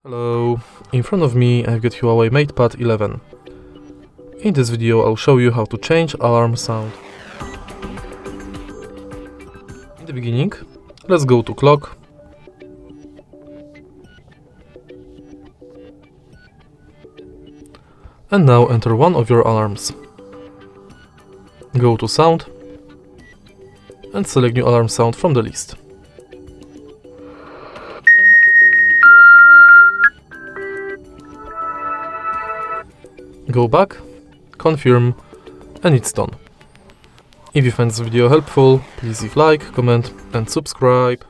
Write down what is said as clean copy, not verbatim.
Hello, in front of me I've got Huawei MatePad 11. In this video I'll show you how to change alarm sound. In the beginning, let's go to clock. And now enter one of your alarms. Go to sound and select new alarm sound from the list. Go back, confirm, and it's done. If you find this video helpful, please leave like, comment and subscribe.